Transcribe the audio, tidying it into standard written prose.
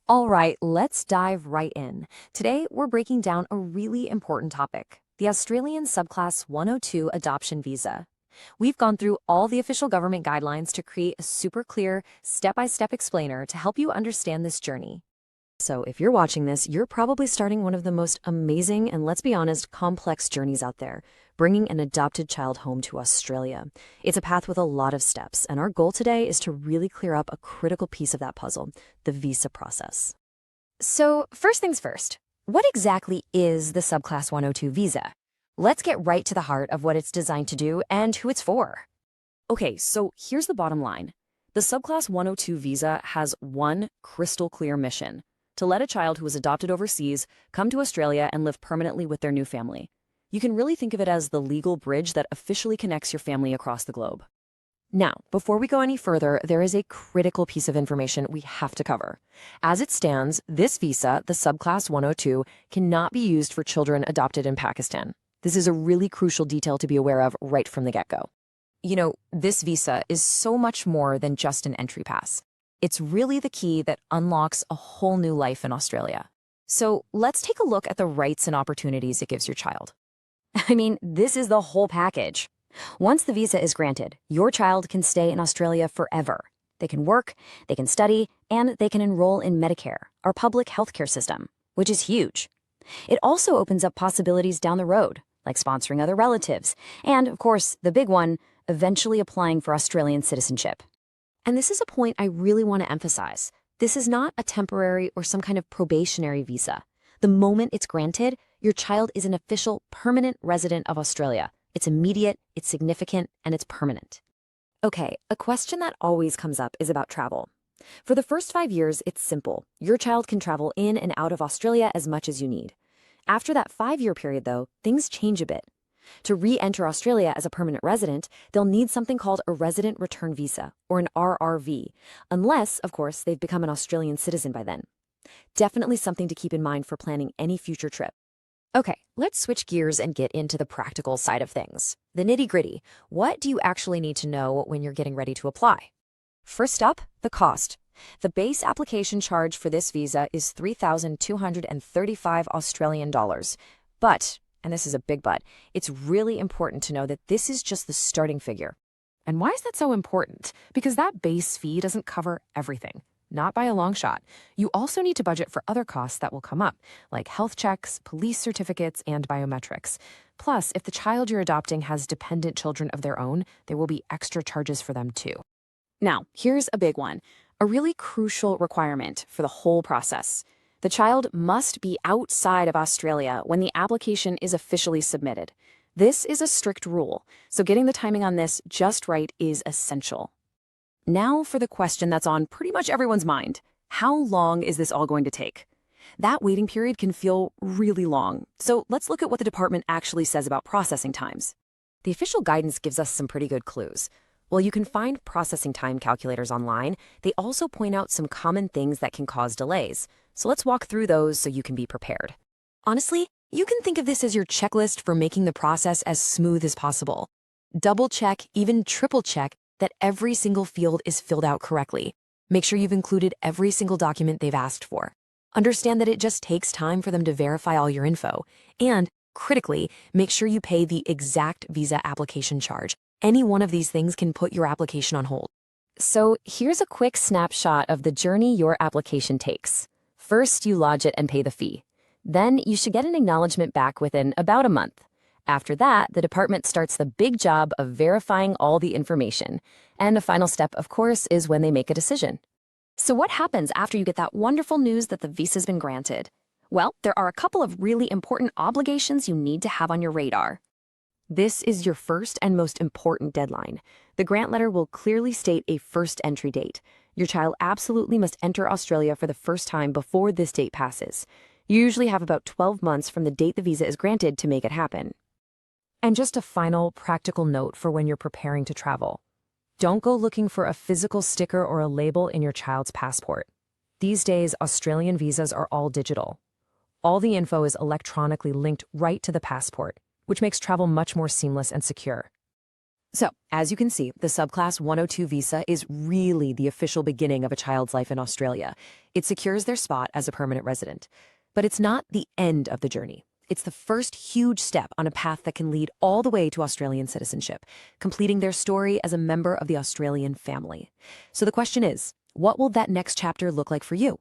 All right, let's dive right in. Today, we're breaking down a really important topic, the Australian Subclass 102 Adoption Visa. We've gone through all the official government guidelines to create a super clear, step-by-step explainer to help you understand this journey. So if you're watching this, you're probably starting one of the most amazing and, let's be honest, complex journeys out there, bringing an adopted child home to Australia. It's a path with a lot of steps, and our goal today is to really clear up a critical piece of that puzzle, the visa process. So first things first, what exactly is the Subclass 102 visa? Let's get right to the heart of what it's designed to do and who it's for. Okay, so here's the bottom line. The Subclass 102 visa has one crystal clear mission: to let a child who was adopted overseas come to Australia and live permanently with their new family. You can really think of it as the legal bridge that officially connects your family across the globe. Now, before we go any further, there is a critical piece of information we have to cover. As it stands, this visa, the Subclass 102, cannot be used for children adopted in Pakistan. This is a really crucial detail to be aware of right from the get-go. You know, this visa is so much more than just an entry pass. It's really the key that unlocks a whole new life in Australia. So let's take a look at the rights and opportunities it gives your child. I mean, this is the whole package. Once the visa is granted, your child can stay in Australia forever. They can work, they can study, and they can enroll in Medicare, our public healthcare system, which is huge. It also opens up possibilities down the road, like sponsoring other relatives, and, of course, the big one, eventually applying for Australian citizenship. And this is a point I really want to emphasize. This is not a temporary or some kind of probationary visa. The moment it's granted, your child is an official permanent resident of Australia. It's immediate, it's significant, and it's permanent. Okay, a question that always comes up is about travel. For the first 5 years, it's simple. Your child can travel in and out of Australia as much as you need. After that 5-year period, though, things change a bit. To re-enter Australia as a permanent resident, they'll need something called a resident return visa, or an RRV, unless, of course, they've become an Australian citizen by then. Definitely something to keep in mind for planning any future trip. Okay, let's switch gears and get into the practical side of things. The nitty-gritty. What do you actually need to know when you're getting ready to apply? First up, the cost. The base application charge for this visa is 3,235 Australian dollars. But, and this is a big but, it's really important to know that this is just the starting figure. And why is that so important? Because that base fee doesn't cover everything. Not by a long shot. You also need to budget for other costs that will come up, like health checks, police certificates, and biometrics. Plus, if the child you're adopting has dependent children of their own, there will be extra charges for them too. Now, here's a big one, a really crucial requirement for the whole process. The child must be outside of Australia when the application is officially submitted. This is a strict rule, so getting the timing on this just right is essential. Now for the question that's on pretty much everyone's mind. How long is this all going to take? That waiting period can feel really long, so let's look at what the department actually says about processing times. The official guidance gives us some pretty good clues. While you can find processing time calculators online, they also point out some common things that can cause delays. So let's walk through those so you can be prepared. Honestly, you can think of this as your checklist for making the process as smooth as possible. Double check, even triple check, that every single field is filled out correctly. Make sure you've included every single document they've asked for. Understand that it just takes time for them to verify all your info. And, critically, make sure you pay the exact visa application charge. Any one of these things can put your application on hold. So here's a quick snapshot of the journey your application takes. First, you lodge it and pay the fee. Then you should get an acknowledgement back within about a month. After that, the department starts the big job of verifying all the information. And the final step, of course, is when they make a decision. So what happens after you get that wonderful news that the visa's been granted? Well, there are a couple of really important obligations you need to have on your radar. This is your first and most important deadline. The grant letter will clearly state a first entry date. Your child absolutely must enter Australia for the first time before this date passes. You usually have about 12 months from the date the visa is granted to make it happen. And just a final practical note for when you're preparing to travel. Don't go looking for a physical sticker or a label in your child's passport. These days, Australian visas are all digital. All the info is electronically linked right to the passport, which makes travel much more seamless and secure. So, as you can see, the Subclass 102 visa is really the official beginning of a child's life in Australia. It secures their spot as a permanent resident. But it's not the end of the journey. It's the first huge step on a path that can lead all the way to Australian citizenship, completing their story as a member of the Australian family. So the question is, what will that next chapter look like for you?